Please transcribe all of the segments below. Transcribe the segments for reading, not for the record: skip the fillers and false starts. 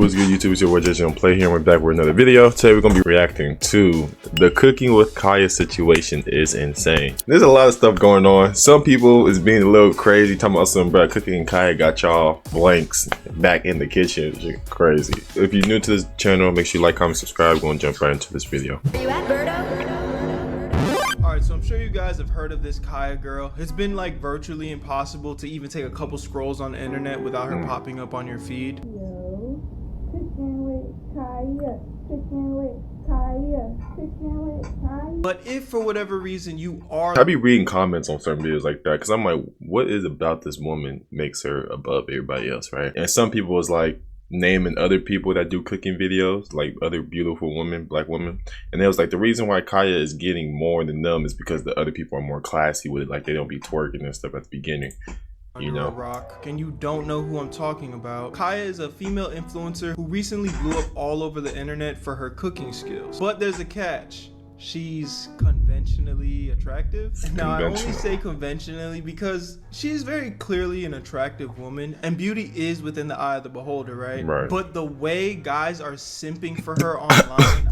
What's good, YouTube? It's your boy Jason Play here, and we're back with another video. Today we're gonna be reacting to the cooking with Kaya situation is insane. There's a lot of stuff going on. Some people is being a little crazy, talking about some bro cooking and Kaya got y'all blanks back in the kitchen. It's crazy. If you're new to this channel, make sure you like, comment, subscribe. We're gonna jump right into this video. Where you at, Birdo? Alright, so I'm sure you guys have heard of this Kaya girl. It's been like virtually impossible to even take a couple scrolls on the internet without her popping up on your feed. Cooking with Kaya, cooking with Kaya, cooking with Kaya. But if for whatever reason you are... I be reading comments on certain videos like that because I'm like, what is about this woman makes her above everybody else, right? And some people was like naming other people that do cooking videos, like other beautiful women, black women, and it was like the reason why Kaya is getting more than them is because the other people are more classy with it, like they don't be twerking and stuff at the beginning. You know, a rock, and you don't know who I'm talking about. Kaya is a female influencer who recently blew up all over the internet for her cooking skills. But there's a catch. She's conventionally attractive. Now, I only say conventionally because she's very clearly an attractive woman, and beauty is within the eye of the beholder, right? Right. But the way guys are simping for her online,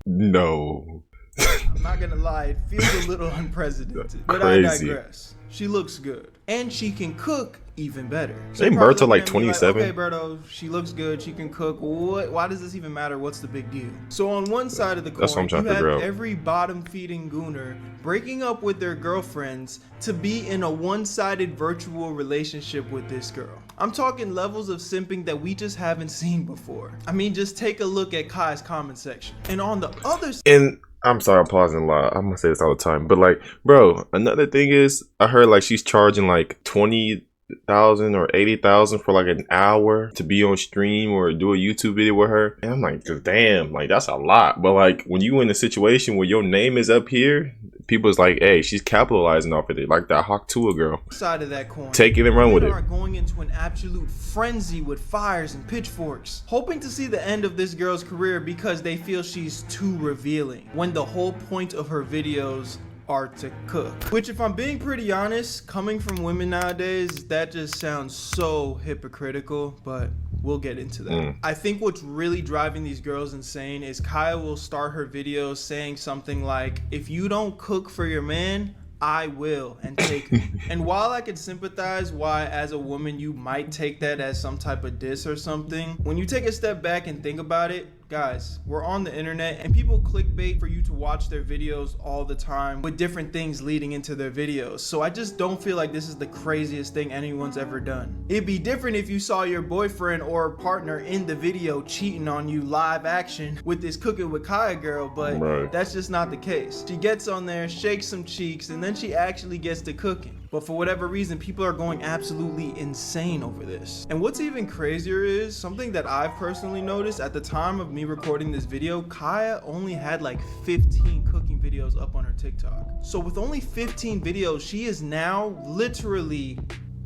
no. I'm not gonna lie, it feels a little unprecedented. But I digress. She looks good, and she can cook even better. So ain't Berto like 27? Like, okay, Berto, she looks good, she can cook. What? Why does this even matter? What's the big deal? So on one side of the coin, you have every bottom-feeding gooner breaking up with their girlfriends to be in a one-sided virtual relationship with this girl. I'm talking levels of simping that we just haven't seen before. I mean, just take a look at Kai's comment section. And on the other side, I'm sorry, I'm pausing a lot. I'm gonna say this all the time, but like, bro, another thing is, I heard like she's charging like 20,000 or 80,000 for like an hour to be on stream or do a YouTube video with her. And I'm like, damn, like that's a lot. But like, when you in a situation where your name is up here, people's like, hey, she's capitalizing off of it, like that Hawk Tua girl. Side of that coin, take it and run with it. Are going into an absolute frenzy with fires and pitchforks, hoping to see the end of this girl's career because they feel she's too revealing, when the whole point of her videos are to cook. Which, if I'm being pretty honest, coming from women nowadays, that just sounds so hypocritical, but we'll get into that. I think what's really driving these girls insane is Kaya will start her videos saying something like, if you don't cook for your man, I will, and take it. And while I could sympathize why as a woman you might take that as some type of diss or something, when you take a step back and think about it, guys, we're on the internet and people clickbait for you to watch their videos all the time with different things leading into their videos. So I just don't feel like this is the craziest thing anyone's ever done. It'd be different if you saw your boyfriend or partner in the video cheating on you live action with this cooking with Kaya girl, but that's just not the case. She gets on there, shakes some cheeks, and then she actually gets to cooking. But for whatever reason, people are going absolutely insane over this. And what's even crazier is something that I've personally noticed at the time of me recording this video, Kaya only had like 15 cooking videos up on her TikTok. So with only 15 videos, she is now literally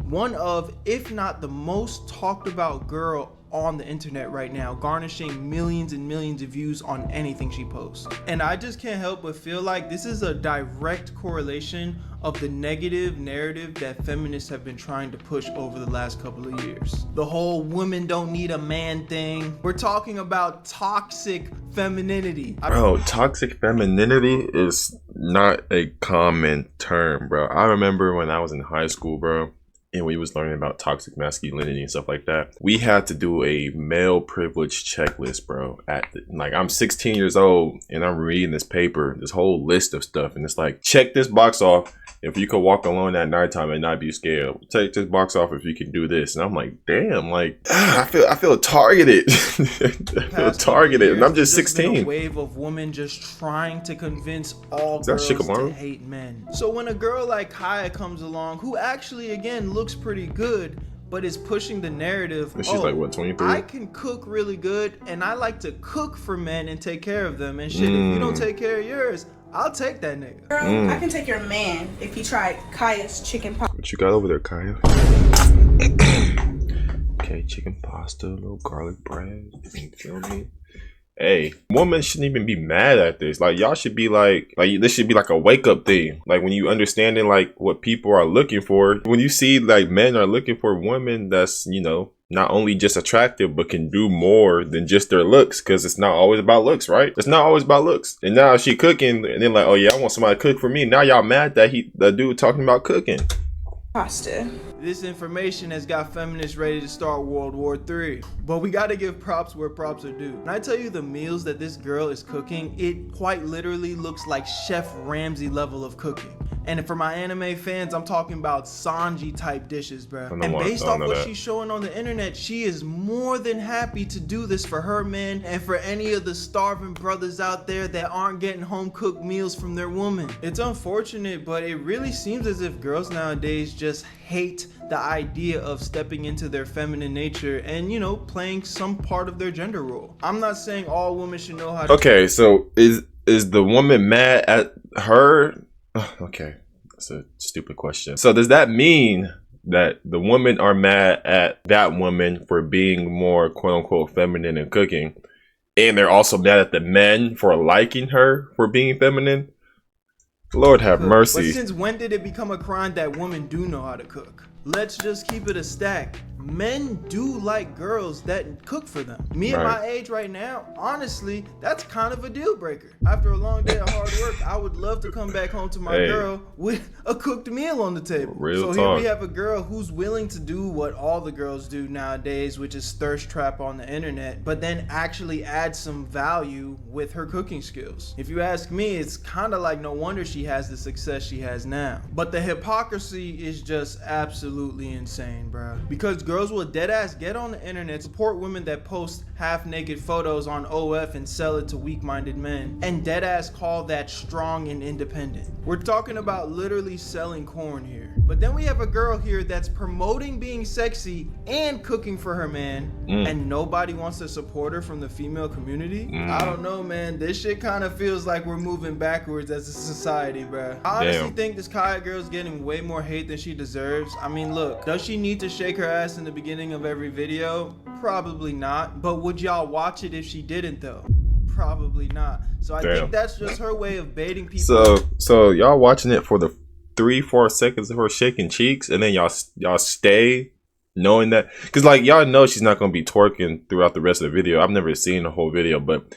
one of, if not the most talked about girl on the internet right now, garnishing millions and millions of views on anything she posts. And I just can't help but feel like this is a direct correlation of the negative narrative that feminists have been trying to push over the last couple of years. The whole women don't need a man thing. We're talking about toxic femininity. Bro, toxic femininity is not a common term, bro. I remember when I was in high school, bro, and we was learning about toxic masculinity and stuff like that. We had to do a male privilege checklist, bro. Like, I'm 16 years old and I'm reading this paper, this whole list of stuff, and it's like, check this box off if you could walk alone at nighttime and not be scared. Take this box off if you can do this. And I'm like, damn, like, I feel targeted. I feel targeted, and I'm just 16. Been a wave of women just trying to convince all girls to hate men. So when a girl like Kaya comes along, who actually, again, looks pretty good, but is pushing the narrative, she's like, what, 23? I can cook really good, and I like to cook for men and take care of them, and shit, if you don't take care of yours, I'll take that nigga. Girl, I can take your man if you tried Kaya's chicken pasta. What you got over there, Kaya? Okay, chicken pasta, a little garlic bread. You feel me? hey, women shouldn't even be mad at this. Like, y'all should be like this should be like a wake up thing. Like, when you understanding like what people are looking for, when you see like men are looking for women that's, you know, not only just attractive but can do more than just their looks, because it's not always about looks, right? It's not always about looks. And now she cooking, and then like, oh yeah, I want somebody to cook for me. Now y'all mad that the dude talking about cooking. Pasta. This information has got feminists ready to start World War III. But we gotta give props where props are due. When I tell you the meals that this girl is cooking, it quite literally looks like Chef Ramsay level of cooking. And for my anime fans, I'm talking about Sanji type dishes, bro. And based off what she's showing on the internet, she is more than happy to do this for her man and for any of the starving brothers out there that aren't getting home cooked meals from their woman. It's unfortunate, but it really seems as if girls nowadays just hate the idea of stepping into their feminine nature and, you know, playing some part of their gender role. I'm not saying all women should know how to. Okay, so is the woman mad at her? Okay, that's a stupid question. So does that mean that the women are mad at that woman for being more quote unquote feminine and cooking, and they're also mad at the men for liking her for being feminine? Lord have mercy. But since when did it become a crime that women do know how to cook? Let's just keep it a stack. Men do like girls that cook for them. Me at my age right now, honestly, that's kind of a deal breaker. After a long day of hard work, I would love to come back home to my girl with a cooked meal on the table. Here we have a girl who's willing to do what all the girls do nowadays, which is thirst trap on the internet, but then actually add some value with her cooking skills. If you ask me, it's kind of like no wonder she has the success she has now. But the hypocrisy is just absolutely insane, bro. Because girls will deadass get on the internet, support women that post half-naked photos on OF and sell it to weak-minded men, and deadass call that strong and independent. We're talking about literally selling corn here. But then we have a girl here that's promoting being sexy and cooking for her man, and nobody wants to support her from the female community? I don't know, man. This shit kind of feels like we're moving backwards as a society, bro. I honestly think this Kaya girl's getting way more hate than she deserves. I mean, look, does she need to shake her ass in the beginning of every video? Probably not. But would y'all watch it if she didn't though? Probably not. So I think that's just her way of baiting people. So y'all watching it for the 3-4 seconds of her shaking cheeks, and then y'all stay knowing that, because like y'all know she's not gonna be twerking throughout the rest of the video. I've never seen the whole video, but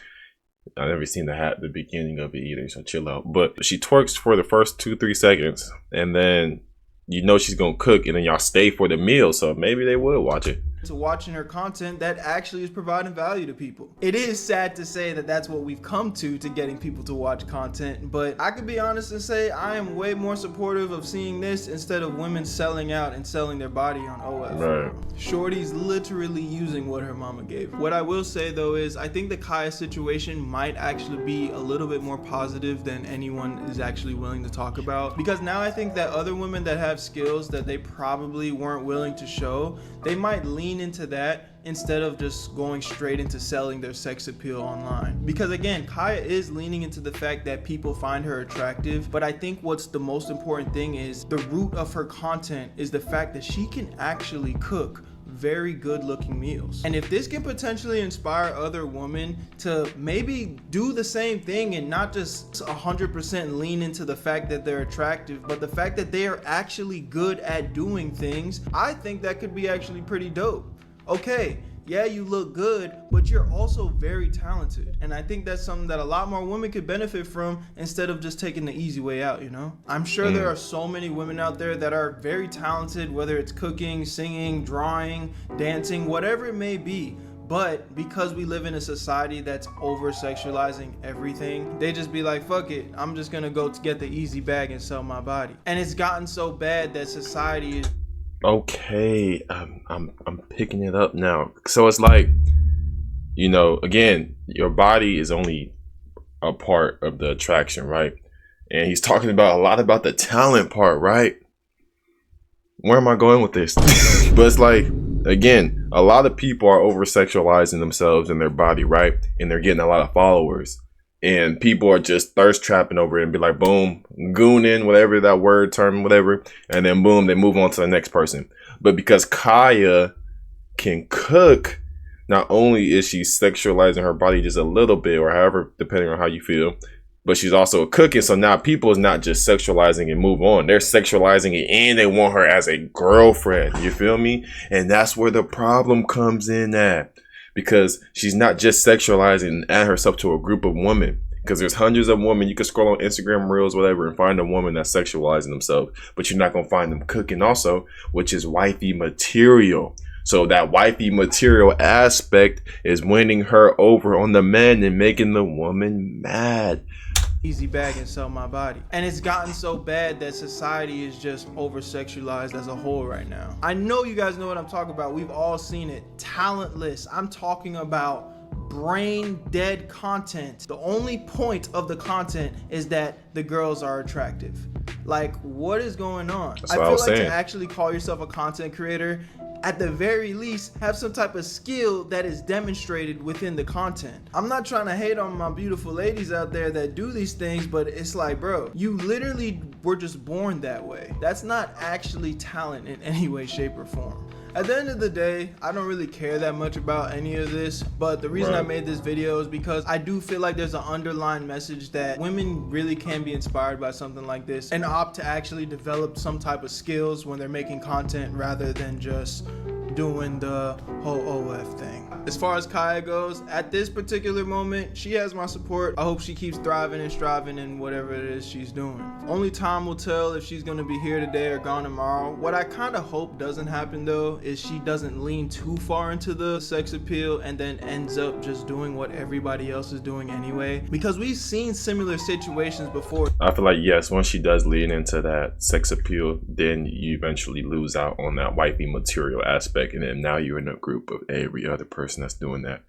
I've never seen the beginning of it either, so chill out. But she twerks for the first 2-3 seconds, and then you know she's gonna cook, and then y'all stay for the meal, so maybe they would watch it. To watching her content that actually is providing value to people. It is sad to say that that's what we've come to getting people to watch content, but I could be honest and say I am way more supportive of seeing this instead of women selling out and selling their body on OF. Right. Shorty's literally using what her mama gave. What I will say though is I think the Kaya situation might actually be a little bit more positive than anyone is actually willing to talk about, because now I think that other women that have skills that they probably weren't willing to show, they might lean into that instead of just going straight into selling their sex appeal online. Because again, Kaya is leaning into the fact that people find her attractive, but I think what's the most important thing is the root of her content is the fact that she can actually cook very good looking meals. And if this can potentially inspire other women to maybe do the same thing and not just 100% lean into the fact that they're attractive, but the fact that they are actually good at doing things, I think that could be actually pretty dope. Okay, yeah, you look good, but you're also very talented. And I think that's something that a lot more women could benefit from instead of just taking the easy way out, you know? I'm sure there are so many women out there that are very talented, whether it's cooking, singing, drawing, dancing, whatever it may be. But because we live in a society that's over-sexualizing everything, they just be like, fuck it, I'm just gonna go to get the easy bag and sell my body. And it's gotten so bad that society is... Okay, I'm picking it up now. So it's like, you know, again, your body is only a part of the attraction, right? And he's talking about a lot about the talent part, right? Where am I going with this? But it's like, again, a lot of people are over-sexualizing themselves and their body, right? And they're getting a lot of followers. And people are just thirst trapping over it and be like, boom, gooning, whatever that word, term, whatever. And then boom, they move on to the next person. But because Kaya can cook, not only is she sexualizing her body just a little bit, or however, depending on how you feel, but she's also cooking. So now people is not just sexualizing and move on. They're sexualizing it and they want her as a girlfriend. You feel me? And that's where the problem comes in at. Because she's not just sexualizing and add herself to a group of women. Because there's hundreds of women. You can scroll on Instagram Reels, whatever, and find a woman that's sexualizing themselves. But you're not going to find them cooking also, which is wifey material. So that wifey material aspect is winning her over on the men and making the woman mad. Easy bag and sell my body. And it's gotten so bad that society is just over-sexualized as a whole right now. I know you guys know what I'm talking about. We've all seen it. Talentless. I'm talking about brain dead content. The only point of the content is that the girls are attractive. Like, what is going on? That's what I was saying. To actually call yourself a content creator, at the very least, have some type of skill that is demonstrated within the content. I'm not trying to hate on my beautiful ladies out there that do these things, but it's like, bro, you literally were just born that way. That's not actually talent in any way, shape, or form. At the end of the day, I don't really care that much about any of this, but the reason I made this video is because I do feel like there's an underlying message that women really can be inspired by something like this and opt to actually develop some type of skills when they're making content rather than just doing the whole OF thing. As far as Kaya goes, at this particular moment, she has my support. I hope she keeps thriving and striving in whatever it is she's doing. Only time will tell if she's gonna be here today or gone tomorrow. What I kind of hope doesn't happen though is she doesn't lean too far into the sex appeal and then ends up just doing what everybody else is doing anyway, because we've seen similar situations before. I feel like, yes, once she does lean into that sex appeal, then you eventually lose out on that wifey material aspect, and then now you're in a group of every other person that's doing that.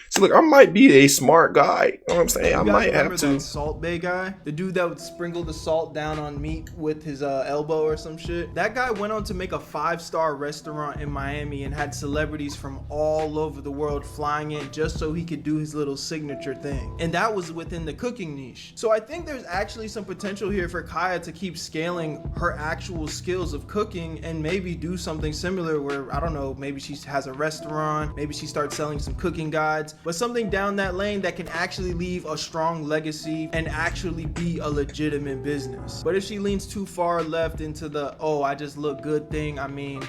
So look, I might be a smart guy. You know what I'm saying? I might have to. That Salt Bay guy, the dude that would sprinkle the salt down on meat with his elbow or some shit. That guy went on to make a 5-star restaurant in Miami and had celebrities from all over the world flying in just so he could do his little signature thing. And that was within the cooking niche. So I think there's actually some potential here for Kaya to keep scaling her actual skills of cooking and maybe do something similar where, I don't know, maybe she has a restaurant, maybe she starts selling some cooking guides, but something down that lane that can actually leave a strong legacy and actually be a legitimate business. But if she leans too far left into the, oh, I just look good thing, I mean,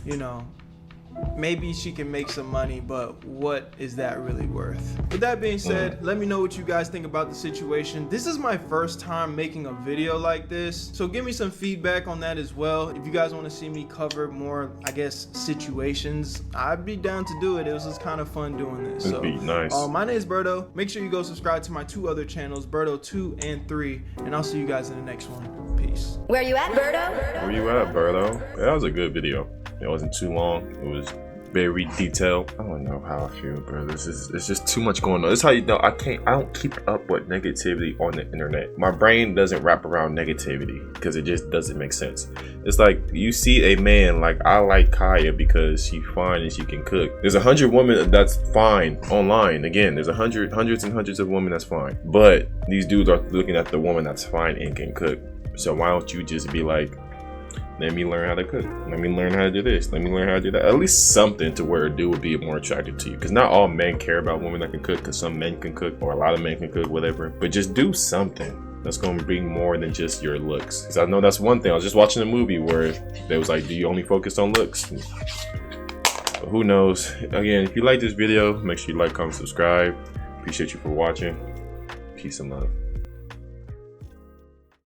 you know, maybe she can make some money, but what is that really worth? With that being said, let me know what you guys think about the situation. This is my first time making a video like this, so give me some feedback on that as well. If you guys want to see me cover more, I guess, situations, I'd be down to do it. It was just kind of fun doing this. It'd be nice. My name is Berto. Make sure you go subscribe to my 2 other channels, Berto 2 and 3, and I'll see you guys in the next one. Peace. Where you at, Berto? Where you at, Berto? Yeah, that was a good video. It wasn't too long. It was very detailed. I don't know how I feel, bro. It's just too much going on. This is how you know I don't keep up with negativity on the internet. My brain doesn't wrap around negativity because it just doesn't make sense. It's like you see a man like, I like Kaya because she's fine and she can cook. There's 100 women that's fine online. Again, there's hundreds and hundreds of women that's fine. But these dudes are looking at the woman that's fine and can cook. So why don't you just be like, let me learn how to cook. Let me learn how to do this. Let me learn how to do that. At least something to where a dude would be more attractive to you. Because not all men care about women that can cook. Because some men can cook, or a lot of men can cook, whatever. But just do something that's going to bring more than just your looks. Because I know that's one thing. I was just watching a movie where they was like, do you only focus on looks? But who knows? Again, if you like this video, make sure you like, comment, subscribe. Appreciate you for watching. Peace and love.